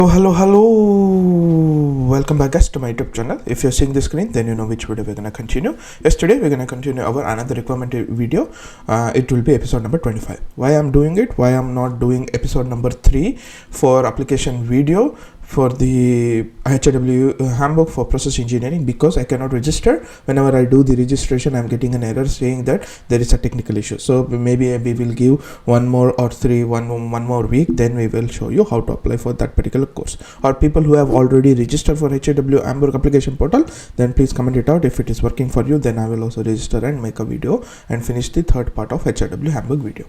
Hello. Welcome back guys to my YouTube channel. If you're seeing the screen, then you know which video we're gonna continue. Yesterday we're gonna continue our another requirement video. It will be episode number 25. Why I'm doing it? Why I'm not doing episode number 3 for application video for the HW handbook for process engineering? Because I cannot register. Whenever I do the registration, I'm getting an error saying that there is a technical issue. So maybe we will give one more week, then we will show you how to apply for that particular course. Or people who have already registered for HW handbook application portal, then please comment it out. If it is working for you, then I will also register and make a video and finish the third part of HW handbook video.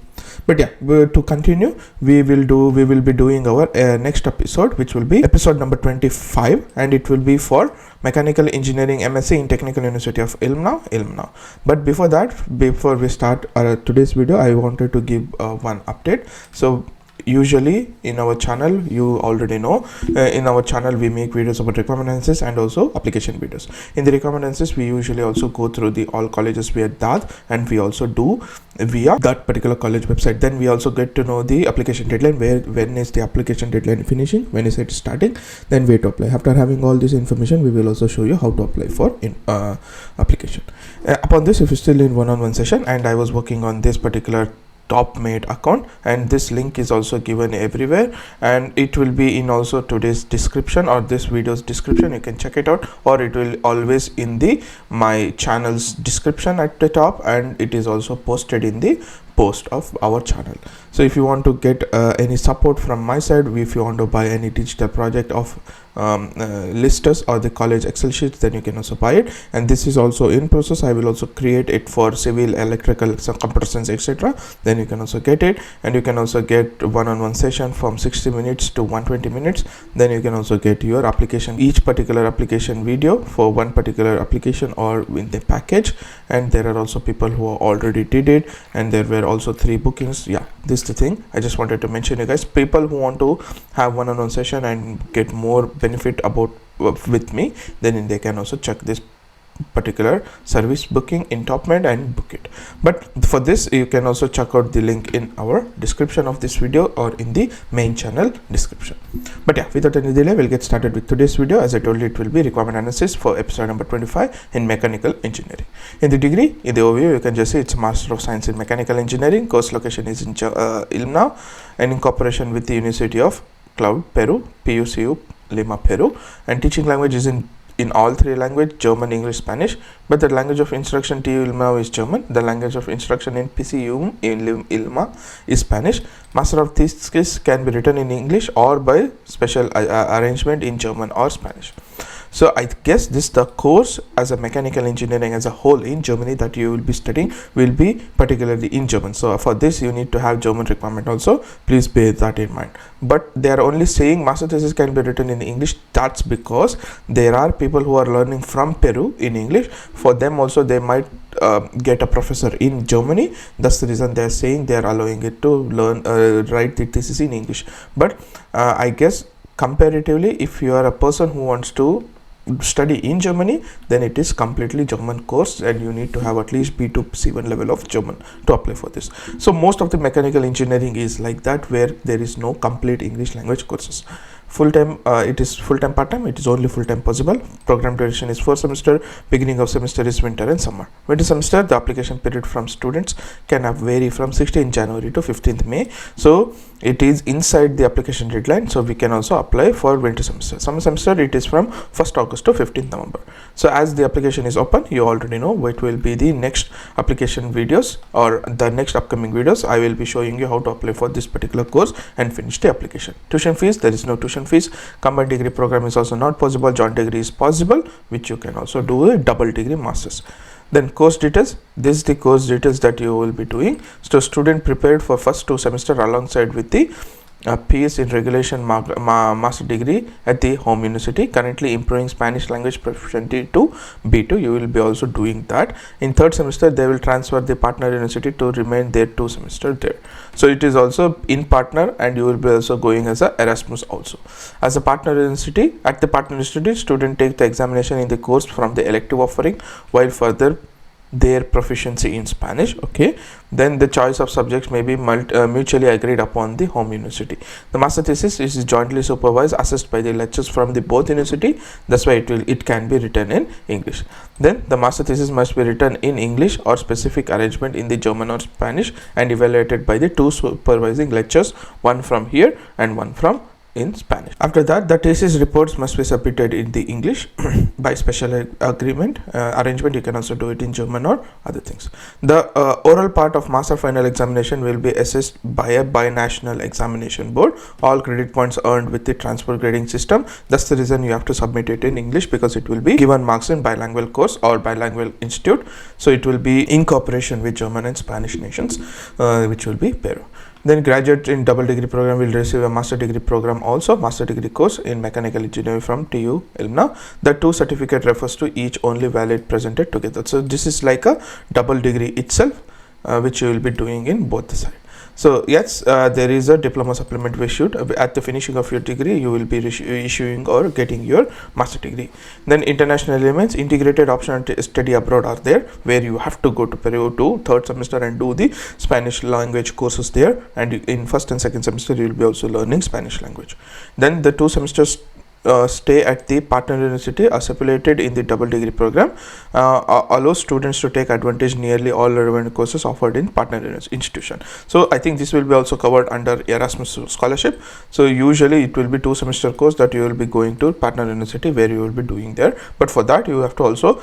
But yeah, to continue, we will be doing our next episode, which will be episode number 25, and it will be for mechanical engineering M.Sc in Technical University of Ilmenau. But before that, before we start today's video, I wanted to give one update. So usually in our channel, you already know, in our channel we make videos about requirement analysis and also application videos. In the requirement analysis, we usually also go through the all colleges via that, and we also do via that particular college website. Then we also get to know the application deadline, when is the application deadline finishing, when is it starting, then where to apply. After having all this information, we will also show you how to apply for application. Upon this, if you're still in one-on-one session, and I was working on this particular top made account, and this link is also given everywhere, and it will be in also today's description or this video's description. You can check it out, or it will always in the my channel's description at the top, and it is also posted in the post of our channel. So if you want to get any support from my side, if you want to buy any digital project of listers or the college Excel sheets, then you can also buy it. And this is also in process. I will also create it for civil, electrical, some computer science, etc. Then you can also get it, and you can also get one-on-one session from 60 minutes to 120 minutes. Then you can also get your application, each particular application video for one particular application or in the package. And there are also people who already did it, and there were also 3 bookings. Yeah, this is the thing I just wanted to mention, you guys. People who want to have one-on-one session and get more benefit about with me, then they can also check this particular service booking in TopMed and book it. But for this, you can also check out the link in our description of this video or in the main channel description. But yeah, without any delay, we'll get started with today's video. As I told you, it will be requirement analysis for episode number 25 in mechanical engineering. In the degree, in the overview, you can just see it's Master of Science in Mechanical Engineering. Course location is in Ilmenau, and in cooperation with the University of Cloud, Peru, PUCU Lima, Peru, and teaching language is in all 3 languages: German, English, Spanish. But the language of instruction TU Ilmenau is German. The language of instruction in PCU Ilma is Spanish. Master of Thesis can be written in English or by special arrangement in German or Spanish. So I guess this the course as a mechanical engineering as a whole in Germany that you will be studying will be particularly in German. So for this, you need to have German requirement also. Please bear that in mind. But they are only saying master thesis can be written in English. That's because there are people who are learning from Peru in English. For them also, they might get a professor in Germany. That's the reason they are saying they are allowing it to learn write the thesis in English. But I guess comparatively, if you are a person who wants to study in Germany, then it is completely German course, and you need to have at least B2 C1 level of German to apply for this. So most of the mechanical engineering is like that, where there is no complete English language courses. Full-time, it is full-time, part-time, it is only full-time possible. Program duration is 4 semester. Beginning of semester is winter and summer. Winter semester, the application period from students can vary from 16th January to 15th May. So it is inside the application deadline, so we can also apply for winter semester. Summer semester, it is from 1st August to 15th November. So as the application is open, you already know what will be the next application videos or the next upcoming videos. I will be showing you how to apply for this particular course and finish the application. Tuition fees, there is no tuition fees. Combined degree program is also not possible. Joint degree is possible, which you can also do a double degree masters. Then course details, this is the course details that you will be doing. So student prepared for first 2 semester alongside with the PS in regulation master degree at the home university, currently improving Spanish language proficiency to B2. You will be also doing that. In 3rd semester, they will transfer the partner university to remain there 2 semester there. So it is also in partner, and you will be also going as a Erasmus also. As a partner university, at the partner university, student take the examination in the course from the elective offering, while further their proficiency in Spanish. Okay, then the choice of subjects may be mutually agreed upon the home university. The master thesis is jointly supervised, assessed by the lecturers from the both university. That's why it can be written in English. Then the master thesis must be written in English or specific arrangement in the German or Spanish, and evaluated by the two supervising lecturers, one from here and one from in Spanish. After that, the thesis reports must be submitted in the English by special arrangement. You can also do it in German or other things. The oral part of master final examination will be assessed by a binational examination board. All credit points earned with the transfer grading system. That's the reason you have to submit it in English, because it will be given marks in bilingual course or bilingual institute. So it will be in cooperation with German and Spanish nations, which will be Peru. Then graduate in double degree program will receive a master degree program, also master degree course in mechanical engineering from TU Ilmenau. The two certificate refers to each only valid presented together. So this is like a double degree itself, which you will be doing in both the sides. So yes, there is a diploma supplement issued at the finishing of your degree. You will be issuing or getting your master degree. Then international elements, integrated optional study abroad are there, where you have to go to Peru to third semester and do the Spanish language courses there, and in first and second semester you will be also learning Spanish language. Then the 2 semesters stay at the partner university are stipulated in the double degree program, allows students to take advantage nearly all relevant courses offered in partner institution. So I think this will be also covered under Erasmus scholarship. So usually it will be 2 semester course that you will be going to partner university, where you will be doing there, but for that you have to also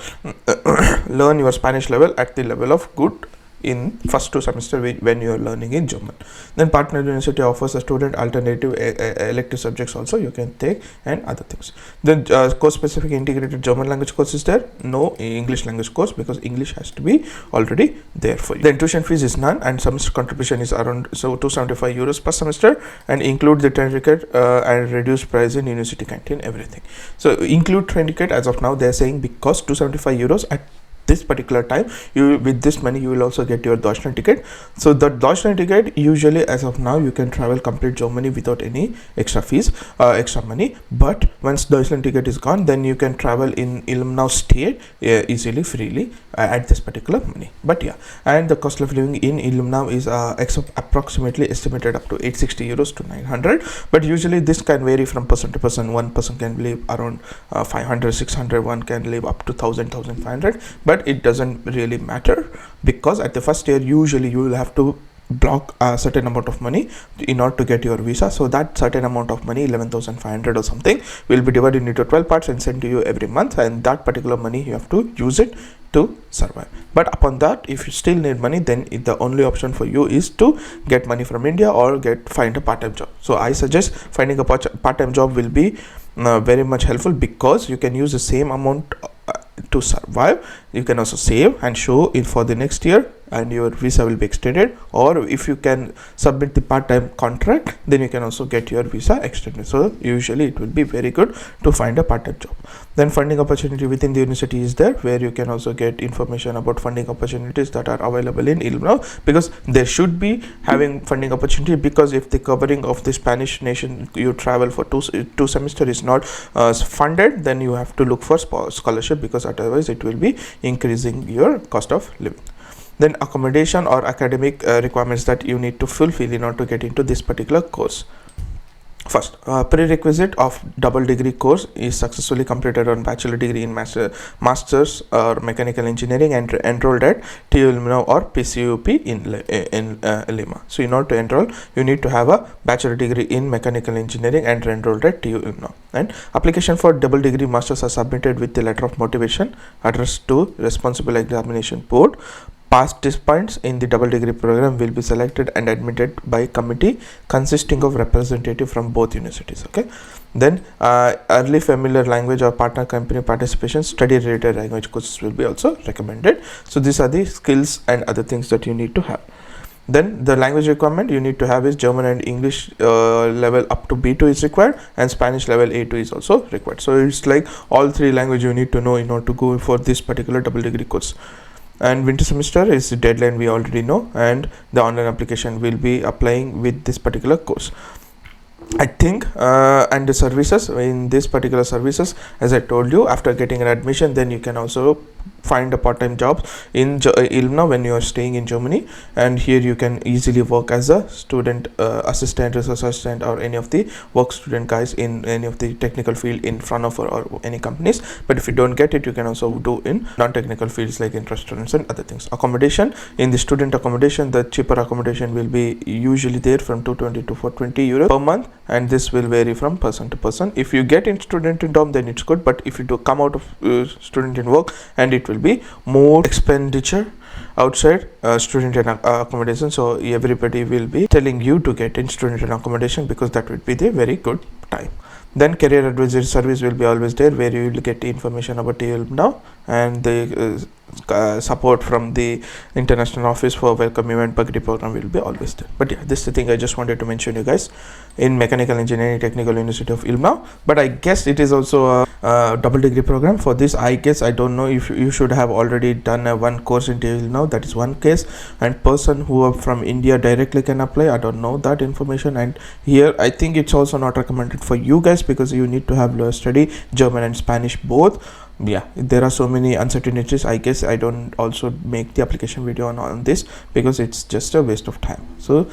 learn your Spanish level at the level of good in first 2 semester when you are learning in German. Then partner university offers a student alternative elective subjects also you can take, and other things. Then course specific integrated German language course is there, no English language course, because English has to be already there for you. Then tuition fees is none, and semester contribution is around 275 euros per semester, and include the train ticket and reduced price in university canteen, everything. So include train ticket as of now they are saying, because 275 euros at this particular time, you with this money you will also get your Deutschland ticket. So the Deutschland ticket, usually as of now you can travel complete Germany without any extra fees, extra money, but once Deutschland ticket is gone, then you can travel in Ilmenau state easily, freely at this particular money. But yeah, and the cost of living in Ilmenau is approximately estimated up to 860 euros to 900, but usually this can vary from person to person. One person can live around 500 600, one can live up to 1000 1500, but it doesn't really matter, because at the first year usually you will have to block a certain amount of money in order to get your visa. So that certain amount of money, 11,500 or something, will be divided into 12 parts and sent to you every month, and that particular money you have to use it to survive. But upon that, if you still need money, then the only option for you is to get money from India or find a part-time job. So I suggest finding a part-time job will be very much helpful, because you can use the same amount to survive. You can also save and show it for the next year, and your visa will be extended. Or if you can submit the part-time contract, then you can also get your visa extended. So usually it will be very good to find a part-time job. Then funding opportunity within the university is there, where you can also get information about funding opportunities that are available in Ilmenau, because there should be having funding opportunity, because if the covering of the Spanish nation you travel for two semester is not funded, then you have to look for scholarship, because otherwise it will be increasing your cost of living. Then accommodation or academic requirements that you need to fulfill in order to get into this particular course. First, prerequisite of double degree course is successfully completed on bachelor degree in masters or mechanical engineering and enrolled at TU Ilmenau or PCUP in Lima. So in order to enroll, you need to have a bachelor degree in mechanical engineering and enrolled at TU Ilmenau. And application for double degree masters are submitted with the letter of motivation addressed to responsible examination board. Participants in the double degree program will be selected and admitted by committee consisting of representative from both universities. Okay, then early familiar language or partner company participation, study related language courses will be also recommended. So these are the skills and other things that you need to have. Then the language requirement you need to have is German and English level up to B2 is required, and Spanish level A2 is also required. So it's like all 3 language you need to know in order to go for this particular double degree course. And winter semester is the deadline we already know, and the online application will be applying with this particular course, I think. And the services in this particular services, as I told you, after getting an admission, then you can also find a part-time job in Ilmenau when you are staying in Germany, and here you can easily work as a student assistant, research assistant, or any of the work student guys in any of the technical field in Fraunhofer or any companies. But if you don't get it, you can also do in non-technical fields like in restaurants and other things. Accommodation, in the student accommodation, the cheaper accommodation will be usually there from 220 to 420 euros per month, and this will vary from person to person. If you get in student in dorm, then it's good, but if you do come out of student in work, and it will be more expenditure outside student and accommodation. So everybody will be telling you to get in student and accommodation because that would be the very good time. Then career advisory service will be always there, where you will get information about Ilmenau, and the support from the international office for welcome event Pagdi program will be always there. But yeah, this is the thing I just wanted to mention you guys in Mechanical Engineering Technical University of Ilmenau. But I guess it is also a double degree program. For this, I guess, I don't know if you should have already done one course in Ilmenau. That is one case, and person who are from India directly can apply. I don't know that information, and here I think it's also not recommended for you guys because you need to have study German and Spanish both. Yeah, there are so many uncertainties. I guess I don't also make the application video on this because it's just a waste of time. So